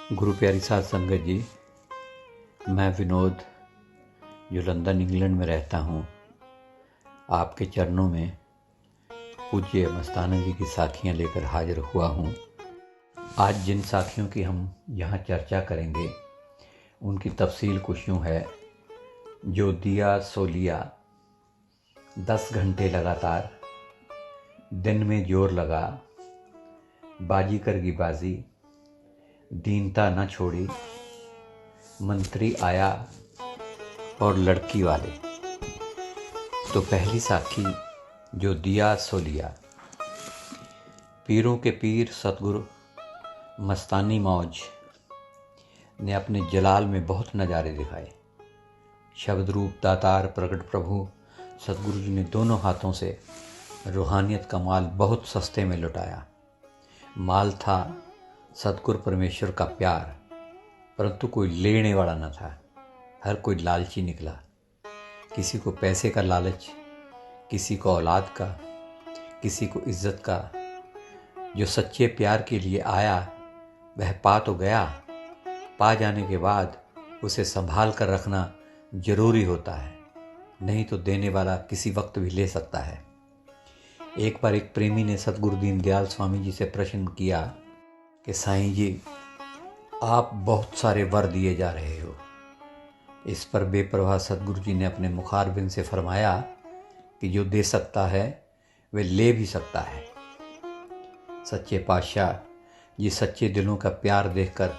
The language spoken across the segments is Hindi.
गुरु प्यारी साध संगत जी, मैं विनोद जो लंदन इंग्लैंड में रहता हूँ, आपके चरणों में पूज्य मस्ताना जी की साखियाँ लेकर हाजिर हुआ हूँ। आज जिन साखियों की हम यहाँ चर्चा करेंगे उनकी तफसील कुछ यूँ है। जो दिया सो लिया, 10 घंटे लगातार, दिन में जोर लगा, बाजी करगी बाजी, दीनता न छोड़ी, मंत्री आया और लड़की वाले। तो पहली साखी, जो दिया सो लिया। पीरों के पीर सतगुरु मस्तानी मौज ने अपने जलाल में बहुत नज़ारे दिखाए। शब्द रूप दातार प्रकट प्रभु सतगुरु जी ने दोनों हाथों से रूहानियत का माल बहुत सस्ते में लुटाया। माल था सतगुरु परमेश्वर का प्यार, परंतु कोई लेने वाला न था। हर कोई लालची निकला। किसी को पैसे का लालच, किसी को औलाद का, किसी को इज्जत का। जो सच्चे प्यार के लिए आया वह पा तो गया, पा जाने के बाद उसे संभाल कर रखना जरूरी होता है, नहीं तो देने वाला किसी वक्त भी ले सकता है। एक बार एक प्रेमी ने सतगुरु दीनदयाल स्वामी जी से प्रश्न किया कि साईं जी, आप बहुत सारे वर दिए जा रहे हो। इस पर बेपरवाह सतगुरु जी ने अपने मुखारबिंद से फरमाया कि जो दे सकता है वह ले भी सकता है। सच्चे पातशाह जी सच्चे दिलों का प्यार देखकर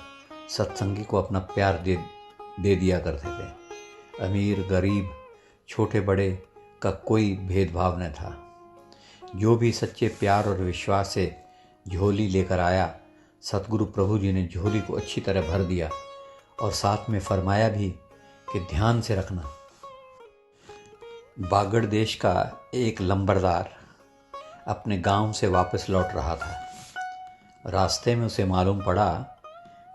सत्संगी को अपना प्यार दे दिया करते थे। अमीर गरीब, छोटे बड़े का कोई भेदभाव न था। जो भी सच्चे प्यार और विश्वास से झोली लेकर आया, सतगुरु प्रभु जी ने झोली को अच्छी तरह भर दिया और साथ में फरमाया भी कि ध्यान से रखना। बागड़ देश का एक लंबरदार अपने गांव से वापस लौट रहा था। रास्ते में उसे मालूम पड़ा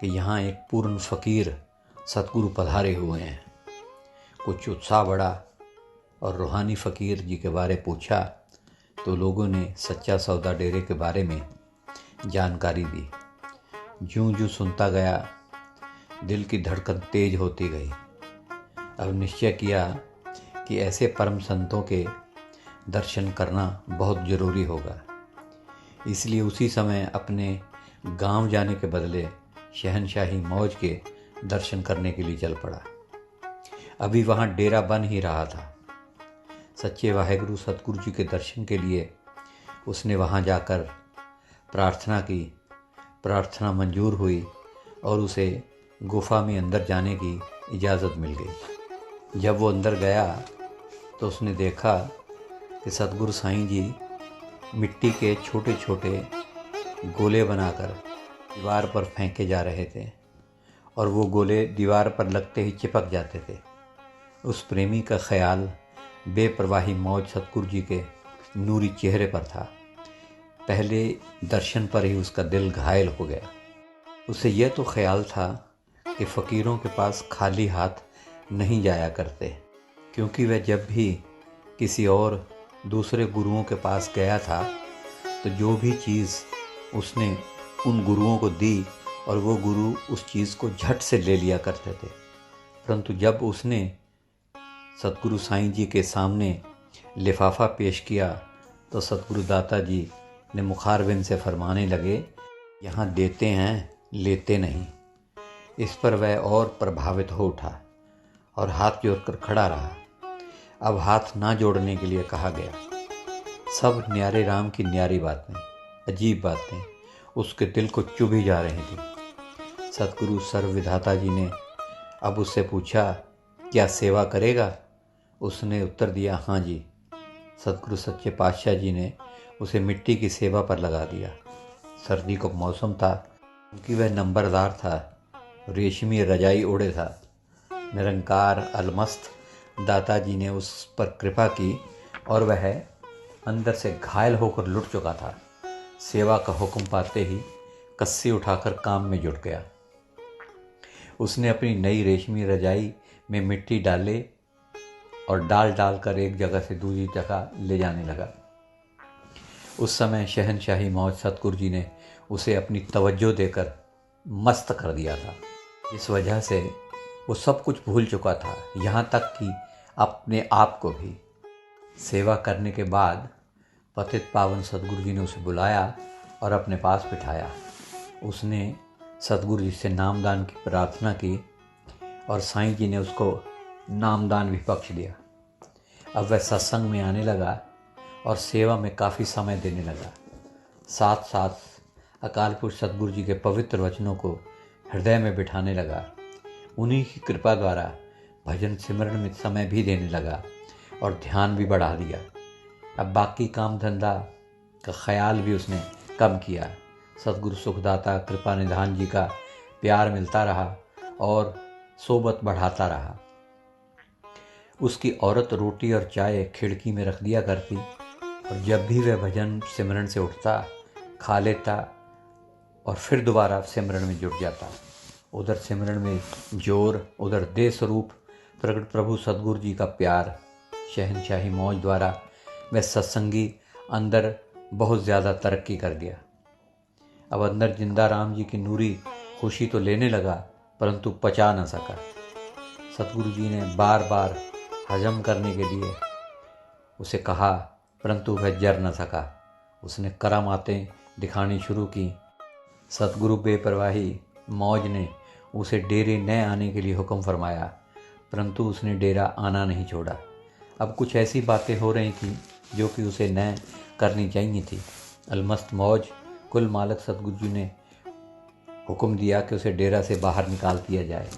कि यहाँ एक पूर्ण फकीर सतगुरु पधारे हुए हैं। कुछ उत्साह बढ़ा और रूहानी फ़कीर जी के बारे पूछा तो लोगों ने सच्चा सौदा डेरे के बारे में जानकारी दी। जूं जूं सुनता गया, दिल की धड़कन तेज होती गई। अब निश्चय किया कि ऐसे परम संतों के दर्शन करना बहुत ज़रूरी होगा। इसलिए उसी समय अपने गांव जाने के बदले शहनशाही मौज के दर्शन करने के लिए चल पड़ा। अभी वहाँ डेरा बन ही रहा था। सच्चे वाहेगुरु सतगुरु जी के दर्शन के लिए उसने वहाँ जाकर प्रार्थना की। प्रार्थना मंजूर हुई और उसे गुफा में अंदर जाने की इजाज़त मिल गई। जब वो अंदर गया तो उसने देखा कि सतगुरु साईं जी मिट्टी के छोटे छोटे गोले बनाकर दीवार पर फेंके जा रहे थे और वो गोले दीवार पर लगते ही चिपक जाते थे। उस प्रेमी का ख्याल बेपरवाही मौज सतगुरु जी के नूरी चेहरे पर था। पहले दर्शन पर ही उसका दिल घायल हो गया। उसे यह तो ख्याल था कि फ़कीरों के पास खाली हाथ नहीं जाया करते, क्योंकि वह जब भी किसी और दूसरे गुरुओं के पास गया था तो जो भी चीज़ उसने उन गुरुओं को दी और वो गुरु उस चीज़ को झट से ले लिया करते थे। परंतु जब उसने सतगुरु साईं जी के सामने लिफाफा पेश किया तो सतगुरु दाता जी ने मुखारबिंद से फरमाने लगे, यहाँ देते हैं, लेते नहीं। इस पर वह और प्रभावित हो उठा और हाथ जोड़कर खड़ा रहा। अब हाथ ना जोड़ने के लिए कहा गया। सब न्यारे राम की न्यारी बातें, अजीब बातें उसके दिल को चुभी जा रही थी। सतगुरु सर्वविधाता जी ने अब उससे पूछा, क्या सेवा करेगा? उसने उत्तर दिया, हाँ जी। सतगुरु सच्चे पातशाह जी ने उसे मिट्टी की सेवा पर लगा दिया। सर्दी का मौसम था, क्योंकि वह नंबरदार था, रेशमी रजाई ओढ़े था। निरंकार अलमस्त दाता जी ने उस पर कृपा की और वह अंदर से घायल होकर लुट चुका था। सेवा का हुक्म पाते ही कस्सी उठाकर काम में जुट गया। उसने अपनी नई रेशमी रजाई में मिट्टी डाले और डाल कर एक जगह से दूसरी जगह ले जाने लगा। उस समय शहनशाही मौज सतगुरु जी ने उसे अपनी तवज्जो देकर मस्त कर दिया था। इस वजह से वो सब कुछ भूल चुका था, यहाँ तक कि अपने आप को भी। सेवा करने के बाद पतित पावन सदगुरु जी ने उसे बुलाया और अपने पास बिठाया। उसने सदगुरु जी से नामदान की प्रार्थना की और साईं जी ने उसको नामदान भी बख्श दिया। अब वह सत्संग में आने लगा और सेवा में काफ़ी समय देने लगा। साथ साथ अकाल पुरुष सदगुरु जी के पवित्र वचनों को हृदय में बिठाने लगा। उन्हीं की कृपा द्वारा भजन सिमरन में समय भी देने लगा और ध्यान भी बढ़ा दिया। अब बाकी काम धंधा का ख्याल भी उसने कम किया। सदगुरु सुखदाता कृपा निधान जी का प्यार मिलता रहा और सोबत बढ़ाता रहा। उसकी औरत रोटी और चाय खिड़की में रख दिया करती और जब भी वह भजन सिमरन से उठता, खा लेता और फिर दोबारा सिमरन में जुट जाता। उधर सिमरन में जोर, उधर देह स्वरूप प्रकट प्रभु सदगुरु जी का प्यार, शहनशाही मौज द्वारा वह सत्संगी अंदर बहुत ज़्यादा तरक्की कर गया। अब अंदर जिंदा राम जी की नूरी खुशी तो लेने लगा, परंतु पचा न सका। सतगुरु जी ने बार बार हजम करने के लिए उसे कहा, परंतु वह जर न सका। उसने करामातें दिखानी शुरू की। सतगुरु बेपरवाही मौज ने उसे डेरे न आने के लिए हुक्म फरमाया, परंतु उसने डेरा आना नहीं छोड़ा। अब कुछ ऐसी बातें हो रही थी जो कि उसे न करनी चाहिए थी। अलमस्त मौज कुल मालक सतगुरु जी ने हुक्म दिया कि उसे डेरा से बाहर निकाल दिया जाए।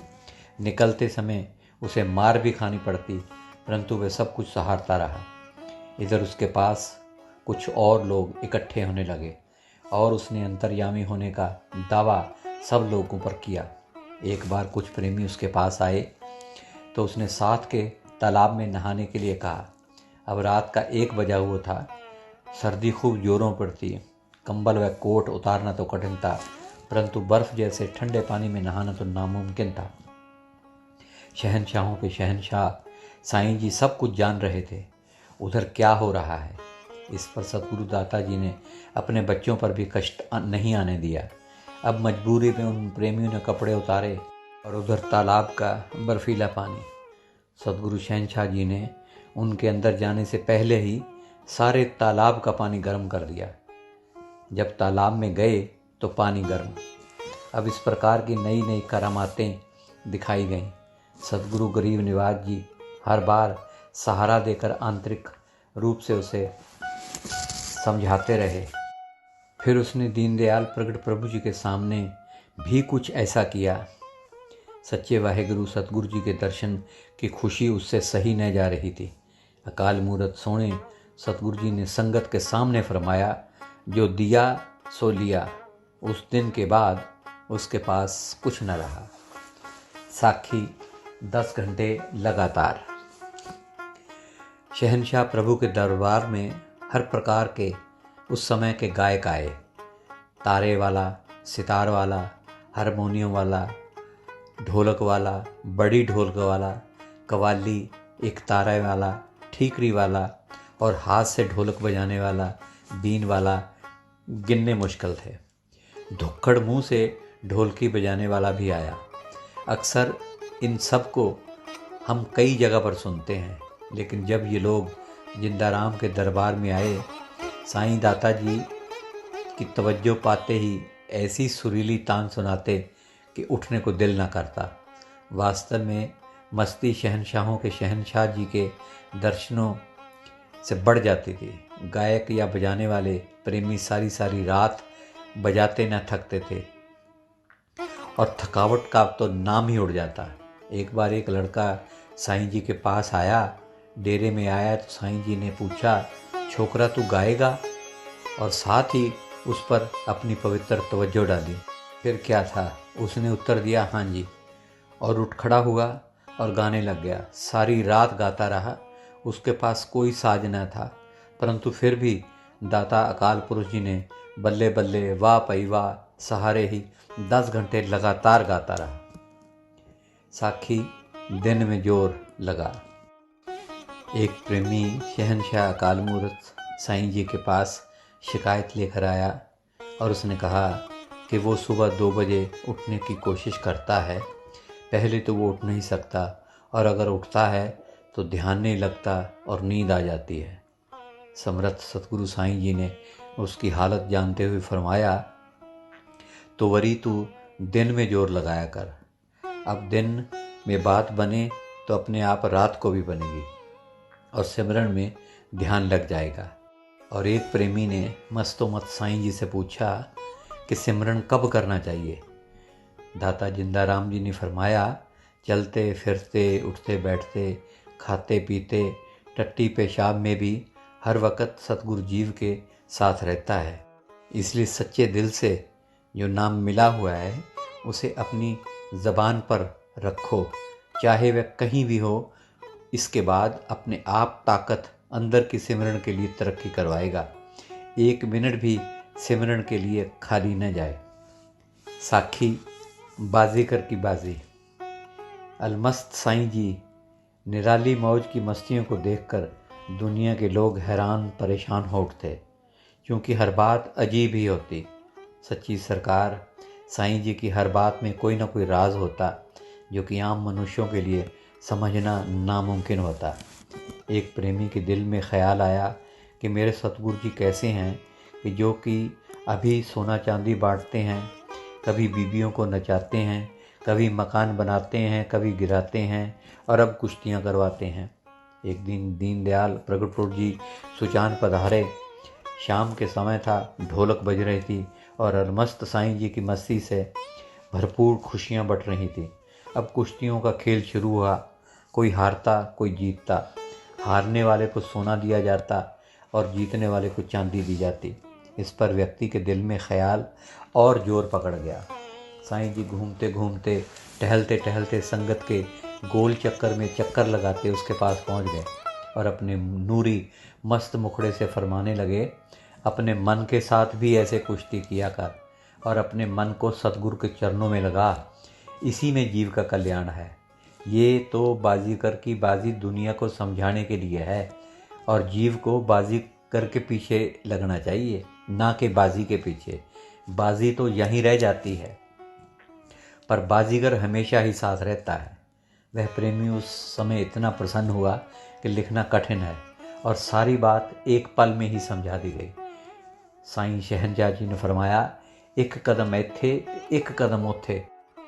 निकलते समय उसे मार भी खानी पड़ती, परंतु वह सब कुछ सहारता रहा। इधर उसके पास कुछ और लोग इकट्ठे होने लगे और उसने अंतर्यामी होने का दावा सब लोगों पर किया। एक बार कुछ प्रेमी उसके पास आए तो उसने साथ के तालाब में नहाने के लिए कहा। अब रात का 1 बजा हुआ था। सर्दी खूब जोरों पर थी। कंबल व कोट उतारना तो कठिन था, परंतु बर्फ जैसे ठंडे पानी में नहाना तो नामुमकिन था। शहनशाहों के शहनशाह साईं जी सब कुछ जान रहे थे, उधर क्या हो रहा है। इस पर सतगुरु दाता जी ने अपने बच्चों पर भी कष्ट नहीं आने दिया। अब मजबूरी में उन प्रेमियों ने कपड़े उतारे और उधर तालाब का बर्फीला पानी। सतगुरु शहनशाह जी ने उनके अंदर जाने से पहले ही सारे तालाब का पानी गर्म कर दिया। जब तालाब में गए तो पानी गर्म। अब इस प्रकार की नई नई करामातें दिखाई गईं। सतगुरु गरीब निवाज जी हर बार सहारा देकर आंतरिक रूप से उसे समझाते रहे। फिर उसने दीनदयाल प्रगट प्रभु जी के सामने भी कुछ ऐसा किया। सच्चे वाहेगुरु सतगुरु जी के दर्शन की खुशी उससे सही न जा रही थी। अकाल मूरत सोने सतगुरु जी ने संगत के सामने फरमाया, जो दिया सो लिया। उस दिन के बाद उसके पास कुछ न रहा। साक्षी 10 घंटे लगातार। शहनशाह प्रभु के दरबार में हर प्रकार के उस समय के गायक आए। तारे वाला, सितार वाला, हारमोनियम वाला, ढोलक वाला, बड़ी ढोलक वाला, कव्वाली, एक तारे वाला, ठीकरी वाला और हाथ से ढोलक बजाने वाला, बीन वाला गिनने मुश्किल थे। धुक्कड़ मुंह से ढोलकी बजाने वाला भी आया। अक्सर इन सब को हम कई जगह पर सुनते हैं, लेकिन जब ये लोग जिंदाराम के दरबार में आए, साईं दाता जी की तवज्जो पाते ही ऐसी सुरीली तान सुनाते कि उठने को दिल न करता। वास्तव में मस्ती शहनशाहों के शहनशाह जी के दर्शनों से बढ़ जाती थी। गायक या बजाने वाले प्रेमी सारी सारी रात बजाते न थकते थे और थकावट का तो नाम ही उड़ जाता। एक बार एक लड़का साईं जी के पास आया, डेरे में आया तो साईं जी ने पूछा, छोकरा तू गाएगा? और साथ ही उस पर अपनी पवित्र तवज्जो डाली। फिर क्या था, उसने उत्तर दिया, हाँ जी, और उठ खड़ा हुआ और गाने लग गया। सारी रात गाता रहा। उसके पास कोई साज न था, परंतु फिर भी दाता अकाल पुरुष जी ने बल्ले बल्ले वाह पई वाह सहारे ही 10 घंटे लगातार गाता रहा। साखी दिन में जोर लगा। एक प्रेमी शहनशाह अकाल मूरत साईं जी के पास शिकायत लेकर आया और उसने कहा कि वो सुबह 2 बजे उठने की कोशिश करता है। पहले तो वो उठ नहीं सकता, और अगर उठता है तो ध्यान नहीं लगता और नींद आ जाती है। समर्थ सतगुरु साईं जी ने उसकी हालत जानते हुए फरमाया, तो वरी तू दिन में जोर लगाया कर। अब दिन में बात बने तो अपने आप रात को भी बनेगी और सिमरन में ध्यान लग जाएगा। और एक प्रेमी ने मस्तोमत साईं जी से पूछा कि सिमरन कब करना चाहिए। दाता जिंदाराम जी ने फरमाया, चलते फिरते, उठते बैठते, खाते पीते, टट्टी पेशाब में भी हर वक्त सतगुरु जीव के साथ रहता है। इसलिए सच्चे दिल से जो नाम मिला हुआ है उसे अपनी ज़बान पर रखो, चाहे वह कहीं भी हो। इसके बाद अपने आप ताकत अंदर की सिमरन के लिए तरक्की करवाएगा। 1 मिनट भी सिमरन के लिए खाली न जाए। साखी बाजीगर की बाजी। अलमस्त साईं जी निराली मौज की मस्तियों को देखकर दुनिया के लोग हैरान परेशान हो उठते, क्योंकि हर बात अजीब ही होती। सच्ची सरकार साईं जी की हर बात में कोई ना कोई राज होता, जो कि आम मनुष्यों के लिए समझना नामुमकिन होता। एक प्रेमी के दिल में ख्याल आया कि मेरे सतगुरु जी कैसे हैं कि जो कि अभी सोना चांदी बांटते हैं, कभी बीबियों को नचाते हैं, कभी मकान बनाते हैं, कभी गिराते हैं और अब कुश्तियाँ करवाते हैं। एक दिन दीनदयाल प्रगटपुर जी सुजान पधारे। शाम के समय था, ढोलक बज रही थी और अलमस्त साईं जी की मस्ती से भरपूर खुशियाँ बट रही थी। अब कुश्तियों का खेल शुरू हुआ। कोई हारता, कोई जीतता। हारने वाले को सोना दिया जाता और जीतने वाले को चांदी दी जाती। इस पर व्यक्ति के दिल में ख्याल और जोर पकड़ गया। साईं जी घूमते घूमते, टहलते टहलते संगत के गोल चक्कर में चक्कर लगाते उसके पास पहुंच गए और अपने नूरी मस्त मुखड़े से फरमाने लगे, अपने मन के साथ भी ऐसे कुश्ती किया कर और अपने मन को सतगुरु के चरणों में लगा। इसी में जीव का कल्याण है। ये तो बाजीगर की बाजी दुनिया को समझाने के लिए है और जीव को बाजीगर के पीछे लगना चाहिए, ना कि बाजी के पीछे। बाजी तो यहीं रह जाती है, पर बाजीगर हमेशा ही साथ रहता है। वह प्रेमी उस समय इतना प्रसन्न हुआ कि लिखना कठिन है और सारी बात एक पल में ही समझा दी गई। साईं शहनशाह जी ने फरमाया, एक कदम एथे, एक कदम ओथे।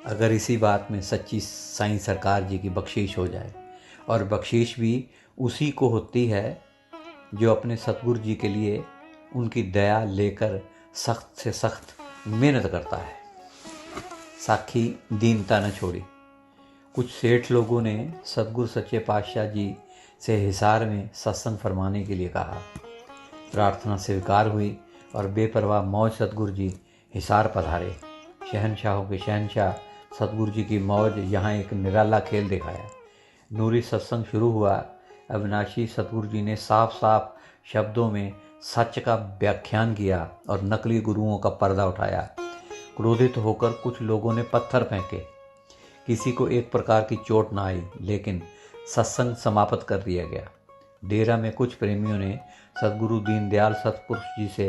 अगर इसी बात में सच्ची साईं सरकार जी की बख्शीश हो जाए, और बख्शीश भी उसी को होती है जो अपने सतगुरु जी के लिए उनकी दया लेकर सख्त से सख्त मेहनत करता है। साखी दीनता न छोड़ी। कुछ सेठ लोगों ने सतगुरु सच्चे पातशाह जी से हिसार में सत्संग फरमाने के लिए कहा। प्रार्थना स्वीकार हुई और बेपरवाह मौज सतगुरु जी हिसार पधारे। शहनशाहों के शहनशाह सतगुरु जी की मौज यहाँ एक निराला खेल दिखाया। नूरी सत्संग शुरू हुआ। अविनाशी सतगुरु जी ने साफ साफ शब्दों में सच का व्याख्यान किया और नकली गुरुओं का पर्दा उठाया। क्रोधित होकर कुछ लोगों ने पत्थर फेंके। किसी को एक प्रकार की चोट ना आई, लेकिन सत्संग समाप्त कर दिया गया। डेरा में कुछ प्रेमियों ने सतगुरु दीनदयाल सतपुरुष जी से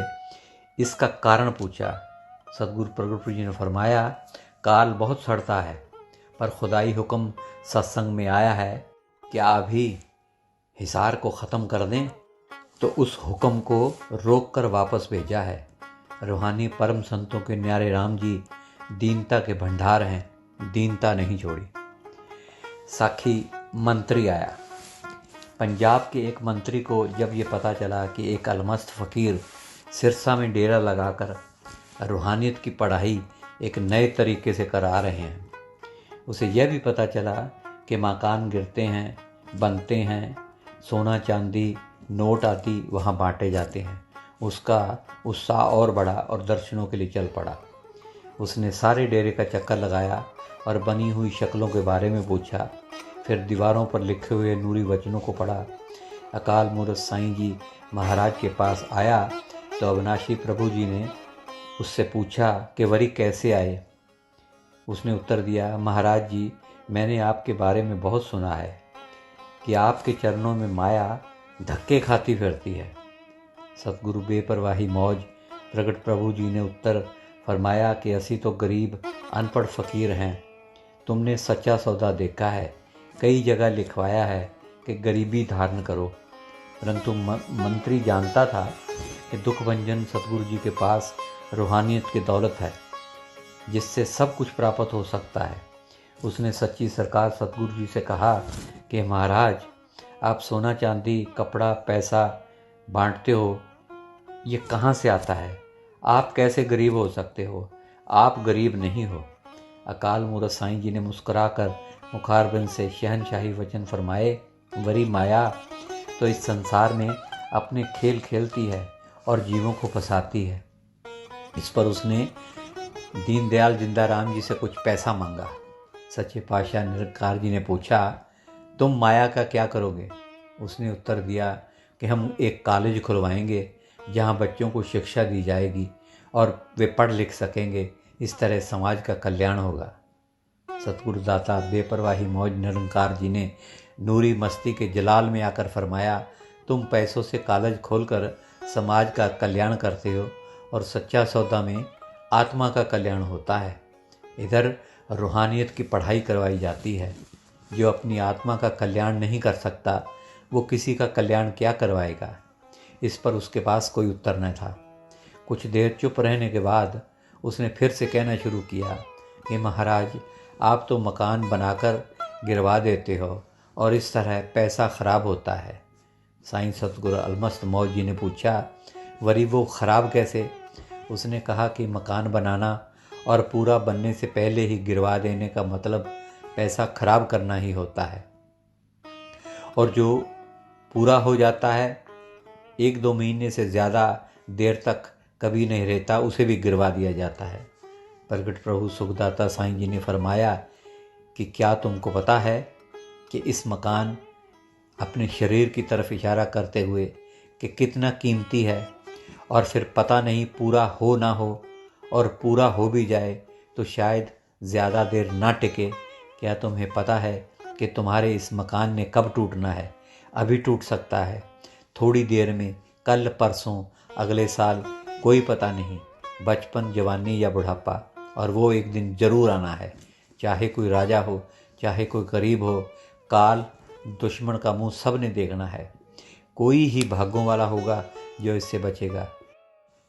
इसका कारण पूछा। सतगुरु प्रगटपुर जी ने फरमाया, काल बहुत सड़ता है, पर खुदाई हुक्म सत्संग में आया है कि अभी हिसार को ख़त्म कर दें, तो उस हुक्म को रोक कर वापस भेजा है। रूहानी परम संतों के न्यारे राम जी दीनता के भंडार हैं, दीनता नहीं छोड़ी। साखी मंत्री आया। पंजाब के एक मंत्री को जब ये पता चला कि एक अलमस्त फ़कीर सिरसा में डेरा लगाकर रूहानियत की पढ़ाई एक नए तरीके से करा रहे हैं, उसे यह भी पता चला कि मकान गिरते हैं, बनते हैं, सोना चांदी नोट आदि वहाँ बांटे जाते हैं, उसका उत्साह और बढ़ा और दर्शनों के लिए चल पड़ा। उसने सारे डेरे का चक्कर लगाया और बनी हुई शक्लों के बारे में पूछा। फिर दीवारों पर लिखे हुए नूरी वचनों को पढ़ा। अकाल मूरत साईं जी महाराज के पास आया तो अविनाशी प्रभु जी ने उससे पूछा कि वरी कैसे आए। उसने उत्तर दिया, महाराज जी, मैंने आपके बारे में बहुत सुना है कि आपके चरणों में माया धक्के खाती फिरती है। सतगुरु बेपरवाही मौज प्रगट प्रभु जी ने उत्तर फरमाया कि असी तो गरीब अनपढ़ फ़कीर हैं, तुमने सच्चा सौदा देखा है, कई जगह लिखवाया है कि गरीबी धारण करो, परंतु मंत्री जानता था कि दुखभंजन सतगुरु जी के पास रूहानियत की दौलत है जिससे सब कुछ प्राप्त हो सकता है। उसने सच्ची सरकार सतगुरु जी से कहा कि महाराज, आप सोना चांदी कपड़ा पैसा बांटते हो, ये कहाँ से आता है? आप कैसे गरीब हो सकते हो? आप गरीब नहीं हो। अकाल मूरत साईं जी ने मुस्कुराकर मुखारबिंद से शहनशाही वचन फरमाए, वरी माया तो इस संसार में अपने खेल खेलती है और जीवों को फंसाती है। इस पर उसने दीनदयाल जिंदाराम जी से कुछ पैसा मांगा। सच्चे पातशाह निरंकार जी ने पूछा, तुम माया का क्या करोगे? उसने उत्तर दिया कि हम एक कॉलेज खुलवाएंगे जहाँ बच्चों को शिक्षा दी जाएगी और वे पढ़ लिख सकेंगे, इस तरह समाज का कल्याण होगा। सतगुरु दाता बेपरवाही मौज निरंकार जी ने नूरी मस्ती के जलाल में आकर फरमाया, तुम पैसों से कॉलेज खोलकर समाज का कल्याण करते हो और सच्चा सौदा में आत्मा का कल्याण होता है। इधर रूहानियत की पढ़ाई करवाई जाती है। जो अपनी आत्मा का कल्याण नहीं कर सकता वो किसी का कल्याण क्या करवाएगा? इस पर उसके पास कोई उत्तर न था। कुछ देर चुप रहने के बाद उसने फिर से कहना शुरू किया कि महाराज, आप तो मकान बनाकर गिरवा देते हो और इस तरह पैसा खराब होता है। साईं सतगुरु अलमस्त मौज जी ने पूछा, वरी वो खराब कैसे? उसने कहा कि मकान बनाना और पूरा बनने से पहले ही गिरवा देने का मतलब पैसा खराब करना ही होता है, और जो पूरा हो जाता है 1-2 महीने से ज़्यादा देर तक कभी नहीं रहता, उसे भी गिरवा दिया जाता है। प्रगट प्रभु सुखदाता साईं जी ने फरमाया कि क्या तुमको पता है कि इस मकान अपने शरीर की तरफ इशारा करते हुए कि कितना कीमती है, और फिर पता नहीं पूरा हो ना हो, और पूरा हो भी जाए तो शायद ज़्यादा देर ना टिके। क्या तुम्हें पता है कि तुम्हारे इस मकान ने कब टूटना है? अभी टूट सकता है, थोड़ी देर में, कल परसों, अगले साल, कोई पता नहीं, बचपन जवानी या बुढ़ापा, और वो एक दिन जरूर आना है। चाहे कोई राजा हो, चाहे कोई गरीब हो, काल दुश्मन का मुंह सब ने देखना है। कोई ही भाग्यों वाला होगा जो इससे बचेगा।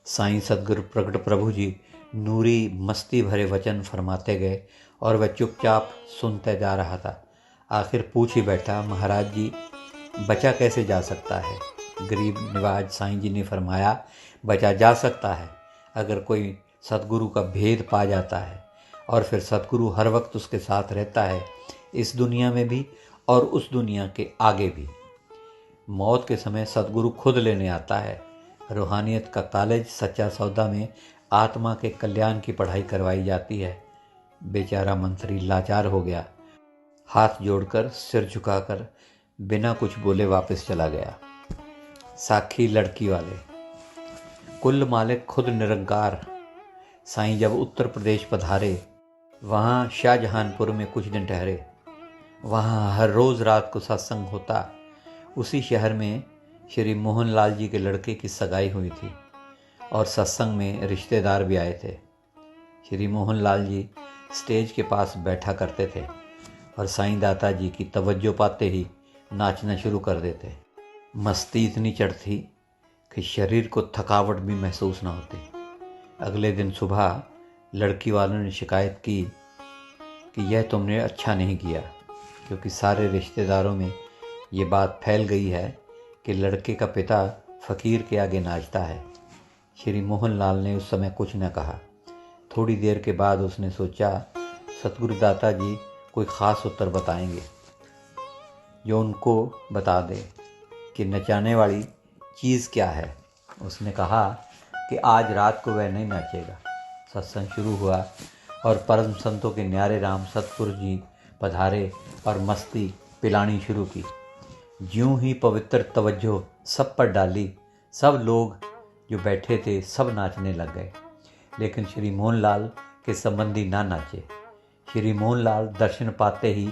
साईं सतगुरु प्रगट प्रभु जी नूरी मस्ती भरे वचन फरमाते गए और वह चुपचाप सुनते जा रहा था। आखिर पूछ ही बैठा, महाराज जी, बचा कैसे जा सकता है? गरीब निवाज साईं जी ने फरमाया, बचा जा सकता है अगर कोई सतगुरु का भेद पा जाता है और फिर सतगुरु हर वक्त उसके साथ रहता है, इस दुनिया में भी और उस दुनिया के आगे भी। मौत के समय सतगुरु खुद लेने आता है। रूहानियत का कॉलेज सच्चा सौदा में आत्मा के कल्याण की पढ़ाई करवाई जाती है। बेचारा मंत्री लाचार हो गया, हाथ जोड़कर सिर झुकाकर बिना कुछ बोले वापस चला गया। साखी लड़की वाले। कुल मालिक खुद निरंकार साईं जब उत्तर प्रदेश पधारे, वहाँ शाहजहानपुर में कुछ दिन ठहरे। वहाँ हर रोज़ रात को सत्संग होता। उसी शहर में श्री मोहनलाल जी के लड़के की सगाई हुई थी और सत्संग में रिश्तेदार भी आए थे। श्री मोहनलाल जी स्टेज के पास बैठा करते थे और साईं दाता जी की तवज्जो पाते ही नाचना शुरू कर देते। मस्ती इतनी चढ़ती कि शरीर को थकावट भी महसूस न होती। अगले दिन सुबह लड़की वालों ने शिकायत की कि यह तुमने अच्छा नहीं किया, क्योंकि सारे रिश्तेदारों में ये बात फैल गई है कि लड़के का पिता फ़कीर के आगे नाचता है। श्री मोहनलाल ने उस समय कुछ न कहा। थोड़ी देर के बाद उसने सोचा, सतगुरु दाता जी कोई ख़ास उत्तर बताएंगे जो उनको बता दे कि नचाने वाली चीज़ क्या है। उसने कहा कि आज रात को वह नहीं नाचेगा। सत्संग शुरू हुआ और परम संतों के न्यारे राम सतगुरु जी पधारे और मस्ती पिलानी शुरू की। ज्यों ही पवित्र तवज्जो सब पर डाली, सब लोग जो बैठे थे सब नाचने लग गए, लेकिन श्री मोहनलाल के संबंधी ना नाचे। श्री मोहनलाल दर्शन पाते ही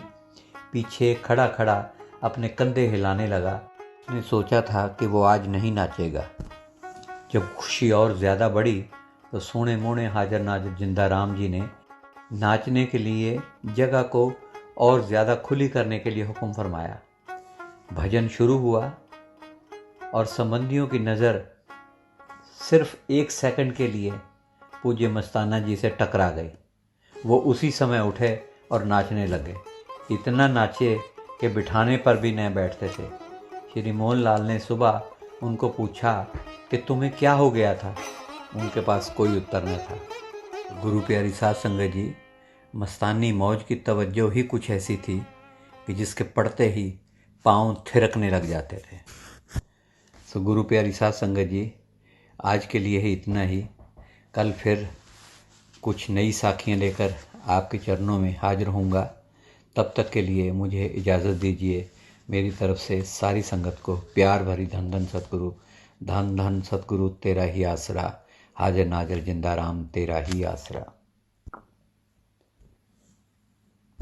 पीछे खड़ा खड़ा अपने कंधे हिलाने लगा। उसने सोचा था कि वो आज नहीं नाचेगा। जब खुशी और ज़्यादा बढ़ी तो सोने मोने हाजर नाजर जिंदा राम जी ने नाचने के लिए जगह को और ज़्यादा खुली करने के लिए हुक्म फरमाया। भजन शुरू हुआ और संबंधियों की नज़र सिर्फ 1 सेकंड के लिए पूज्य मस्ताना जी से टकरा गई। वो उसी समय उठे और नाचने लगे। इतना नाचे कि बिठाने पर भी न बैठते थे। श्री मोहन लाल ने सुबह उनको पूछा कि तुम्हें क्या हो गया था। उनके पास कोई उत्तर न था। गुरु प्यारी साध संगत जी, मस्तानी मौज की तवज्जो ही कुछ ऐसी थी कि जिसके पढ़ते ही पाँव थिरकने लग जाते थे। तो गुरु प्यारी साध संगत जी, आज के लिए ही इतना ही। कल फिर कुछ नई साखियाँ लेकर आपके चरणों में हाजिर होऊंगा। तब तक के लिए मुझे इजाज़त दीजिए। मेरी तरफ से सारी संगत को प्यार भरी धन धन सतगुरु, धन धन सतगुरु तेरा ही आसरा, हाजिर नाजिर जिंदा राम तेरा ही आसरा।